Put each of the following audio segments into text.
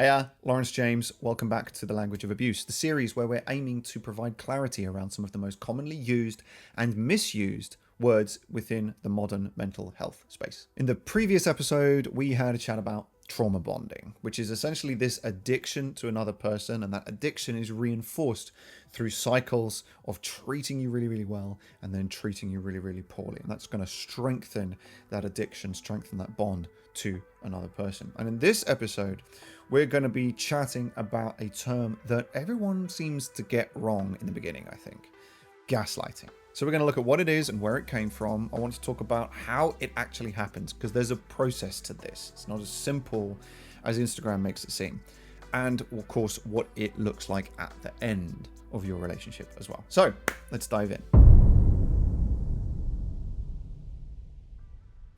Hiya, Lawrence James. Welcome back to The Language of Abuse, the series where we're aiming to provide clarity around some of the most commonly used and misused words within the modern mental health space. In the previous episode, we had a chat about trauma bonding, which is essentially this addiction to another person, and that addiction is reinforced through cycles of treating you really, really well and then treating you really, really poorly. And that's going to strengthen that addiction, strengthen that bond to another person. And in this episode, we're going to be chatting about a term that everyone seems to get wrong in the beginning, I think. Gaslighting. So we're going to look at what it is and where it came from. I want to talk about how it actually happens, because there's a process to this. It's not as simple as Instagram makes it seem. And of course, what it looks like at the end of your relationship as well. So let's dive in.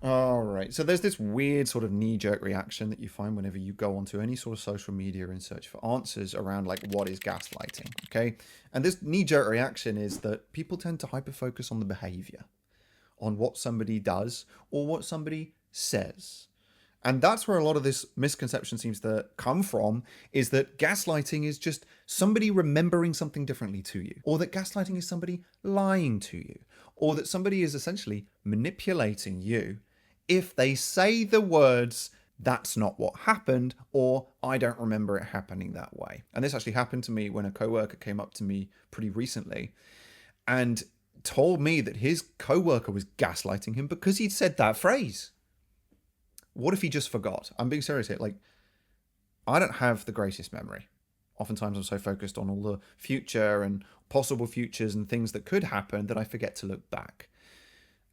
All right, so there's this weird sort of knee-jerk reaction that you find whenever you go onto any sort of social media and search for answers around like what is gaslighting, okay? And this knee-jerk reaction is that people tend to hyper-focus on the behavior, on what somebody does or what somebody says. And that's where a lot of this misconception seems to come from, is that gaslighting is just somebody remembering something differently to you, or that gaslighting is somebody lying to you, or that somebody is essentially manipulating you if they say the words, "That's not what happened," or "I don't remember it happening that way." And this actually happened to me when a coworker came up to me pretty recently and told me that his coworker was gaslighting him because he'd said that phrase. What if he just forgot? I'm being serious here. Like, I don't have the greatest memory. Oftentimes I'm so focused on all the future and possible futures and things that could happen that I forget to look back.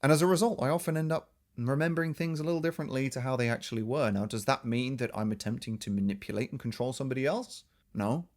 And as a result, I often end up remembering things a little differently to how they actually were. Now, does that mean that I'm attempting to manipulate and control somebody else? No.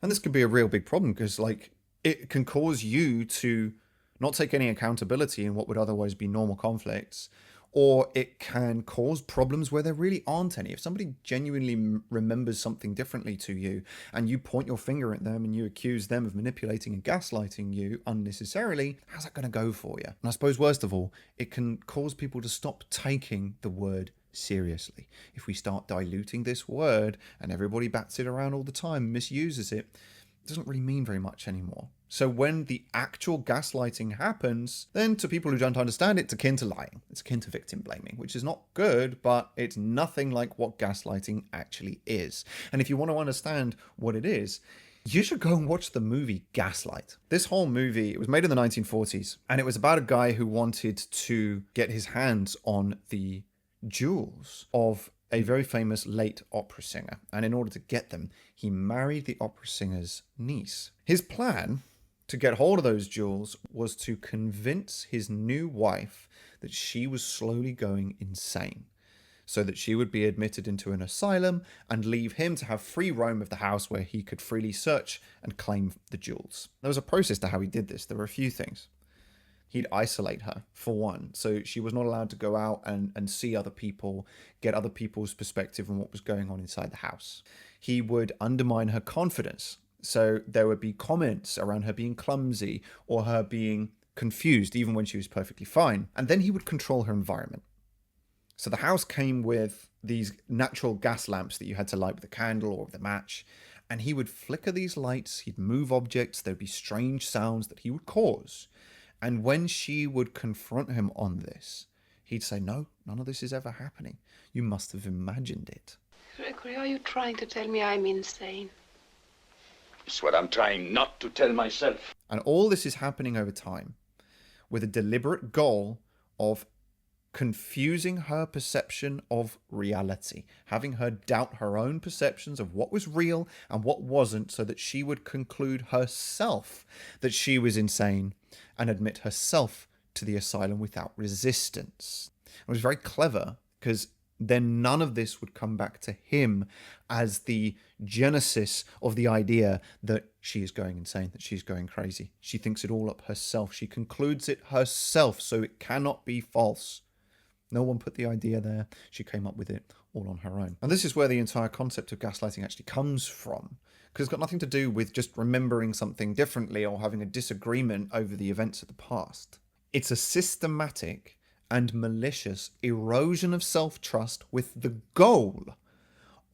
And this could be a real big problem, because like it can cause you to not take any accountability in what would otherwise be normal conflicts, or it can cause problems where there really aren't any. If somebody genuinely remembers something differently to you and you point your finger at them and you accuse them of manipulating and gaslighting you unnecessarily, how's that going to go for you? And I suppose worst of all, it can cause people to stop taking the word seriously. If we start diluting this word and everybody bats it around all the time, misuses it, it doesn't really mean very much anymore. So when the actual gaslighting happens, then to people who don't understand it, it's akin to lying. It's akin to victim blaming, which is not good, but it's nothing like what gaslighting actually is. And if you want to understand what it is, you should go and watch the movie Gaslight. This whole movie, it was made in the 1940s, and it was about a guy who wanted to get his hands on the jewels of a very famous late opera singer. And in order to get them, he married the opera singer's niece. His plan to get hold of those jewels was to convince his new wife that she was slowly going insane, so that she would be admitted into an asylum and leave him to have free roam of the house where he could freely search and claim the jewels. There was a process to how he did this. There were a few things. He'd isolate her, for one, so she was not allowed to go out and see other people, get other people's perspective on what was going on inside the house. He would undermine her confidence, so there would be comments around her being clumsy or her being confused, even when she was perfectly fine. And then he would control her environment. So the house came with these natural gas lamps that you had to light with a candle or with a match, and he would flicker these lights, he'd move objects, there'd be strange sounds that he would cause. And when she would confront him on this, he'd say, "No, none of this is ever happening. You must have imagined it." Gregory, are you trying to tell me I'm insane? It's what I'm trying not to tell myself. And all this is happening over time with a deliberate goal of confusing her perception of reality, having her doubt her own perceptions of what was real and what wasn't, so that she would conclude herself that she was insane and admit herself to the asylum without resistance. It was very clever, because then none of this would come back to him as the genesis of the idea that she is going insane, that she's going crazy. She thinks it all up herself. She concludes it herself, so it cannot be false. No one put the idea there. She came up with it all on her own. And this is where the entire concept of gaslighting actually comes from, because it's got nothing to do with just remembering something differently or having a disagreement over the events of the past. It's a systematic and malicious erosion of self-trust with the goal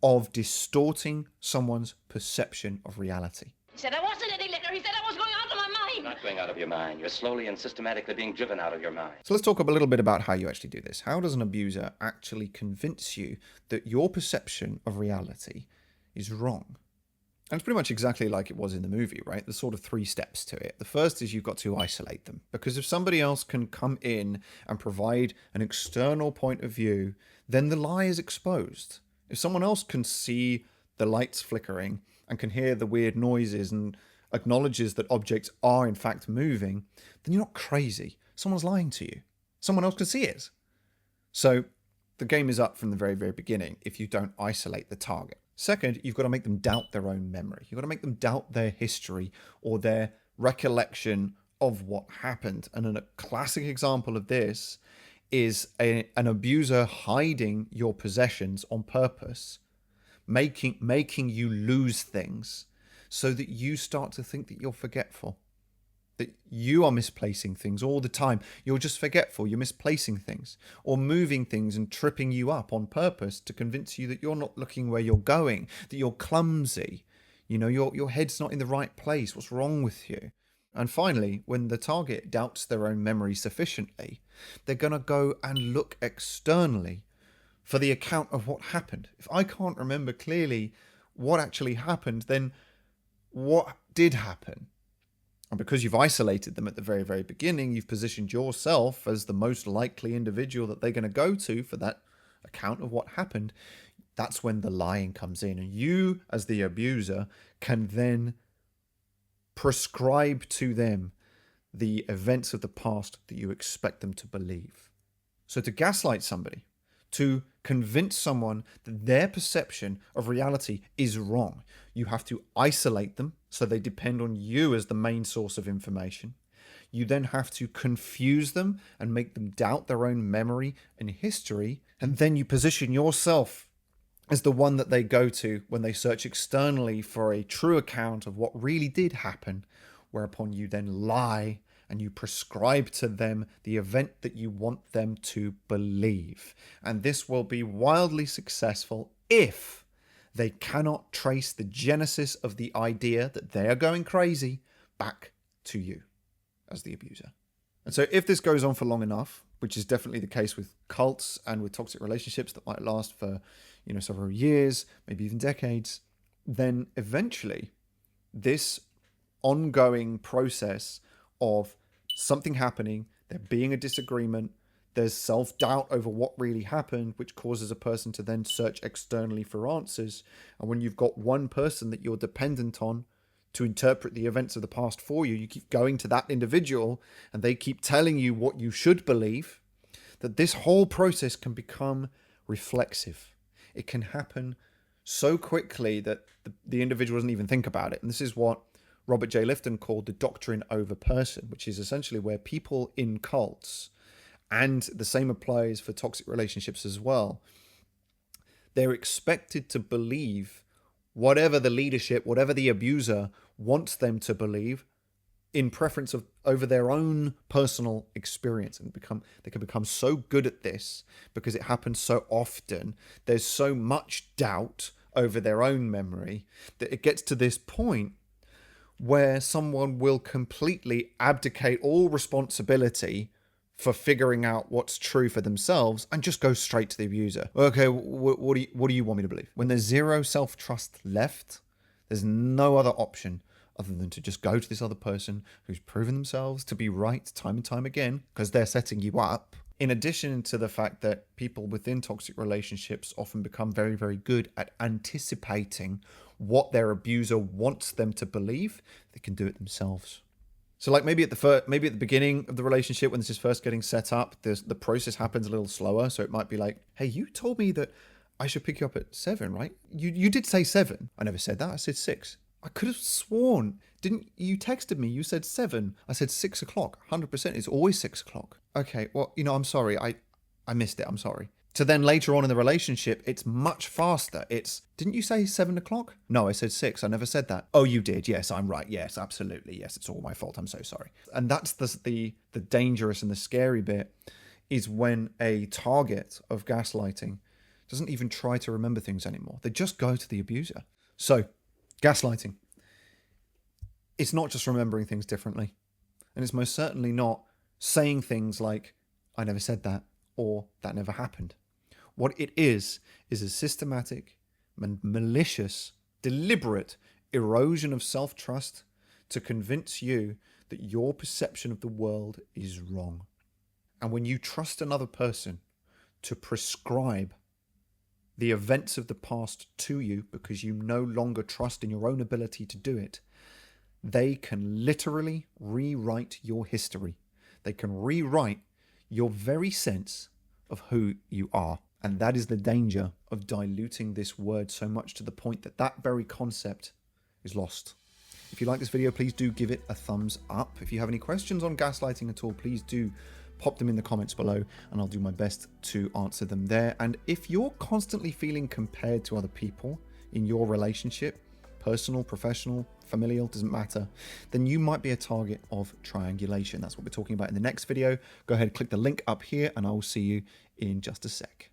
of distorting someone's perception of reality. He said I wasn't any liquor. He said I was going out of my mind. You're not going out of your mind. You're slowly and systematically being driven out of your mind. So let's talk a little bit about how you actually do this. How does an abuser actually convince you that your perception of reality is wrong? And it's pretty much exactly like it was in the movie, right? There's sort of 3 steps to it. The first is you've got to isolate them, because if somebody else can come in and provide an external point of view, then the lie is exposed. If someone else can see the lights flickering and can hear the weird noises and acknowledges that objects are in fact moving, then you're not crazy. Someone's lying to you. Someone else can see it. So the game is up from the very, very beginning if you don't isolate the target. Second, you've got to make them doubt their own memory. You've got to make them doubt their history or their recollection of what happened. And a classic example of this is an abuser hiding your possessions on purpose, making you lose things so that you start to think that you're forgetful, that you are misplacing things all the time. You're just forgetful. You're misplacing things or moving things and tripping you up on purpose to convince you that you're not looking where you're going, that you're clumsy. You know, your head's not in the right place. What's wrong with you? And finally, when the target doubts their own memory sufficiently, they're going to go and look externally for the account of what happened. If I can't remember clearly what actually happened, then what did happen? And because you've isolated them at the very, very beginning, you've positioned yourself as the most likely individual that they're going to go to for that account of what happened. That's when the lying comes in. And you, as the abuser, can then prescribe to them the events of the past that you expect them to believe. So to gaslight somebody, to convince someone that their perception of reality is wrong, you have to isolate them so they depend on you as the main source of information. You then have to confuse them and make them doubt their own memory and history. And then you position yourself as the one that they go to when they search externally for a true account of what really did happen, whereupon you then lie and you prescribe to them the event that you want them to believe. And this will be wildly successful if they cannot trace the genesis of the idea that they are going crazy back to you as the abuser. And so if this goes on for long enough, which is definitely the case with cults and with toxic relationships that might last for, several years, maybe even decades, then eventually this ongoing process of something happening, there being a disagreement, there's self-doubt over what really happened, which causes a person to then search externally for answers. And when you've got one person that you're dependent on to interpret the events of the past for you, you keep going to that individual and they keep telling you what you should believe, that this whole process can become reflexive. It can happen so quickly that the individual doesn't even think about it. And this is what Robert J. Lifton called the doctrine over person, which is essentially where people in cults, and the same applies for toxic relationships as well, they're expected to believe whatever the leadership, whatever the abuser wants them to believe, in preference of over their own personal experience. And they can become so good at this because it happens so often. There's so much doubt over their own memory that it gets to this point where someone will completely abdicate all responsibility for figuring out what's true for themselves and just go straight to the abuser. Okay, what do you want me to believe? When there's zero self-trust left, there's no other option other than to just go to this other person who's proven themselves to be right time and time again, because they're setting you up. In addition to the fact that people within toxic relationships often become very, very good at anticipating what their abuser wants them to believe, they can do it themselves. So like maybe at the beginning of the relationship, when this is first getting set up, the process happens a little slower. So it might be like, hey, you told me that I should pick you up at 7, right? You did say 7. I never said that. I said 6. I could have sworn. Didn't you texted me? You said 7. I said 6 o'clock. 100%. It's always 6 o'clock. Okay. Well, I'm sorry. I missed it. I'm sorry. To then later on in the relationship, it's much faster. Didn't you say 7 o'clock? No, I said 6. I never said that. Oh, you did. Yes, I'm right. Yes, absolutely. Yes, it's all my fault. I'm so sorry. And that's the dangerous and the scary bit, is when a target of gaslighting doesn't even try to remember things anymore. They just go to the abuser. So, gaslighting. It's not just remembering things differently. And it's most certainly not saying things like, I never said that, or that never happened. What it is a systematic, malicious, deliberate erosion of self-trust to convince you that your perception of the world is wrong. And when you trust another person to prescribe the events of the past to you because you no longer trust in your own ability to do it, they can literally rewrite your history. They can rewrite your very sense of who you are. And that is the danger of diluting this word so much to the point that that very concept is lost. If you like this video, please do give it a thumbs up. If you have any questions on gaslighting at all, please do pop them in the comments below and I'll do my best to answer them there. And if you're constantly feeling compared to other people in your relationship, personal, professional, familial, doesn't matter, then you might be a target of triangulation. That's what we're talking about in the next video. Go ahead, click the link up here and I will see you in just a sec.